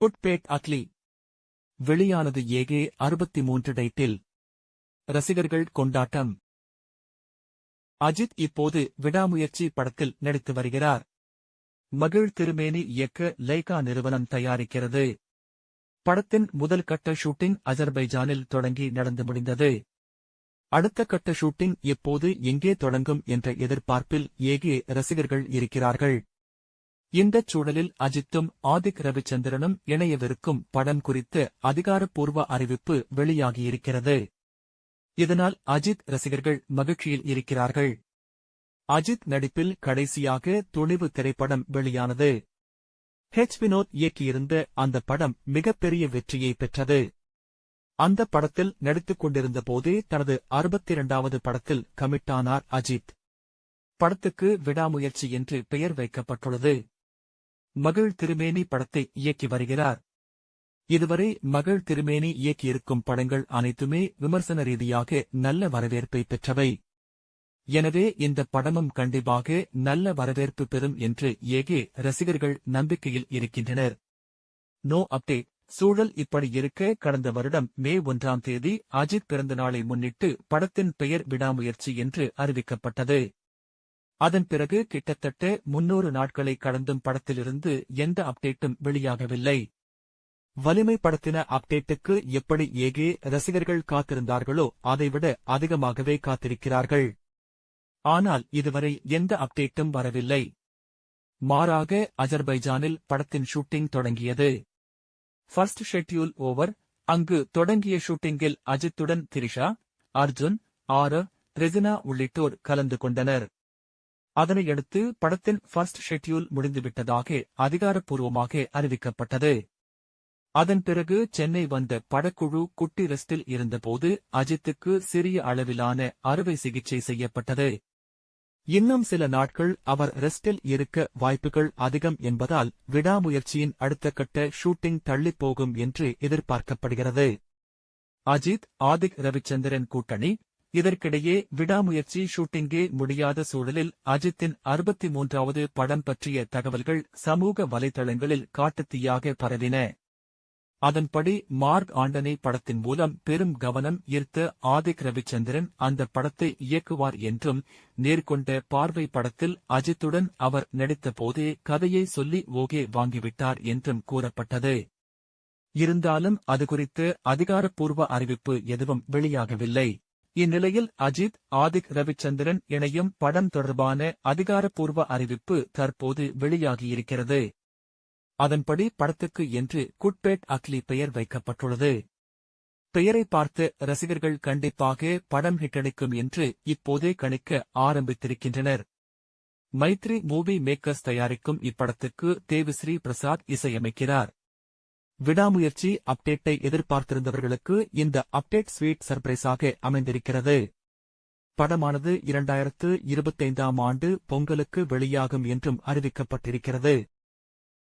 Good bad ugly வெளியானது AK 63 title. ரசிகர்கள் கொண்டாட்டம். அஜித் இப்போது விடாமுயற்சி படத்தில் நடித்து வருகிறார். மகிழ் திருமேனி இயக்க லைகா நிறுவனம் தயாரிக்கிறது. படத்தின் முதல் கட்ட ஷூட்டிங் அஜர்பைஜானில் தொடங்கி நடந்து முடிந்தது. அடுத்த கட்ட ஷூட்டிங் எப்போது எங்கே தொடங்கும் என்ற எதிர்பார்ப்பில் ஏகே ரசிகர்கள் இருக்கிறார்கள். இந்தச் சூழலில் அஜித்தும் ஆதிக் ரவிச்சந்திரனும் இணையவிருக்கும் படம் குறித்த அதிகாரப்பூர்வ அறிவிப்பு வெளியாகியிருக்கிறது. இதனால் அஜித் ரசிகர்கள் மகிழ்ச்சியில் இருக்கிறார்கள். அஜித் நடிப்பில் கடைசியாக துணிவு திரைப்படம் வெளியானது. வினோத் இயக்கியிருந்த அந்த படம் மிகப்பெரிய வெற்றியை பெற்றது. அந்த படத்தில் நடித்துக் கொண்டிருந்த போதே தனது 62வது படத்தில் கமிட்டானார் அஜித். படத்துக்கு விடாமுயற்சி என்று பெயர் வைக்கப்பட்டுள்ளது. மகிழ் திருமேனி படத்தை இயக்கி வருகிறார். இதுவரை மகிழ் திருமேனி இயக்கியிருக்கும் படங்கள் அனைத்துமே விமர்சன ரீதியாக நல்ல வரவேற்பை பெற்றவை. எனவே இந்த படமும் கண்டிப்பாக நல்ல வரவேற்பு பெறும் என்று ஏகே ரசிகர்கள் நம்பிக்கையில் இருக்கின்றனர். No update. சூழல் இப்படி இருக்க கடந்த வருடம் மே 1ஆம் தேதி அஜித் பிறந்தநாளை முன்னிட்டு படத்தின் பெயர் விடாமுயற்சி என்று அறிவிக்கப்பட்டது. அதன் பிறகு கிட்டத்தட்ட 300 நாட்களை கடந்தும் படத்திலிருந்து எந்த அப்டேட்டும் வெளியாகவில்லை. வலிமை படத்தின அப்டேட்டுக்கு எப்படி ஏகே ரசிகர்கள் காத்திருந்தார்களோ அதைவிட அதிகமாகவே காத்திருக்கிறார்கள். ஆனால் இதுவரை எந்த அப்டேட்டும் வரவில்லை. மாறாக அஜர்பைஜானில் படத்தின் ஷூட்டிங் தொடங்கியது. First schedule over. அங்கு தொடங்கிய ஷூட்டிங்கில் அஜித்துடன் திரிஷா, அர்ஜுன், ஆரவ், ரெஜினா உள்ளிட்டோர் கலந்து கொண்டனர். அதனையடுத்து படத்தின் ஃபர்ஸ்ட் ஷெட்யூல் முடிந்துவிட்டதாக அதிகாரப்பூர்வமாக அறிவிக்கப்பட்டது. அதன் பிறகு சென்னை வந்த படக்குழு குட்டி ரெஸ்டில் இருந்தபோது அஜித்துக்கு சிறிய அளவிலான அறுவை சிகிச்சை செய்யப்பட்டது. இன்னும் சில நாட்கள் அவர் ரெஸ்டில் இருக்க வாய்ப்புகள் அதிகம் என்பதால் விடாமுயற்சியின் அடுத்த கட்ட ஷூட்டிங் தள்ளிப்போகும் என்று எதிர்பார்க்கப்படுகிறது. அஜித் ஆதிக் ரவிச்சந்திரன் கூட்டணி. இதற்கிடையே விடாமுயற்சி ஷூட்டிங்கே முடியாத சூழலில் அஜித்தின் 63வது படம் பற்றிய தகவல்கள் சமூக வலைதளங்களில் காட்டுத்தீயாக பரவின. அதன்படி மார்க் ஆண்டனி படத்தின் மூலம் பெரும் கவனம் ஈர்த்த ஆதிக் ரவிச்சந்திரன் அந்த படத்தை இயக்குவார் என்றும், நேர்கொண்ட பார்வை படத்தில் அஜித்துடன் அவர் நடித்த போதே கதையை சொல்லி ஓகே வாங்கிவிட்டார் என்றும் கூறப்பட்டது. இருந்தாலும் அது குறித்து அதிகாரப்பூர்வ அறிவிப்பு எதுவும் வெளியாகவில்லை. இந்நிலையில் அஜித் ஆதிக் ரவிச்சந்திரன் இணையும் படம் தொடர்பான அதிகாரப்பூர்வ அறிவிப்பு தற்போது வெளியாகியிருக்கிறது. அதன்படி படத்துக்கு என்று குட்பேட் அக்லி பெயர் வைக்கப்பட்டுள்ளது. பெயரை பார்த்து ரசிகர்கள் கண்டிப்பாக படம் ஹிட்டடிக்கும் என்று இப்போதே கணிக்க ஆரம்பித்திருக்கின்றனர். மைத்ரி மூவி மேக்கர்ஸ் தயாரிக்கும் இப்படத்துக்கு தேவிஸ்ரீ பிரசாத் இசையமைக்கிறார். விடாமுயற்சி அப்டேட்டை எதிர்பார்த்திருந்தவர்களுக்கு இந்த அப்டேட் ஸ்வீட் சர்ப்ரைஸாக அமைந்திருக்கிறது. படமானது 2025ஆம் ஆண்டு பொங்கலுக்கு வெளியாகும் என்றும் அறிவிக்கப்பட்டிருக்கிறது.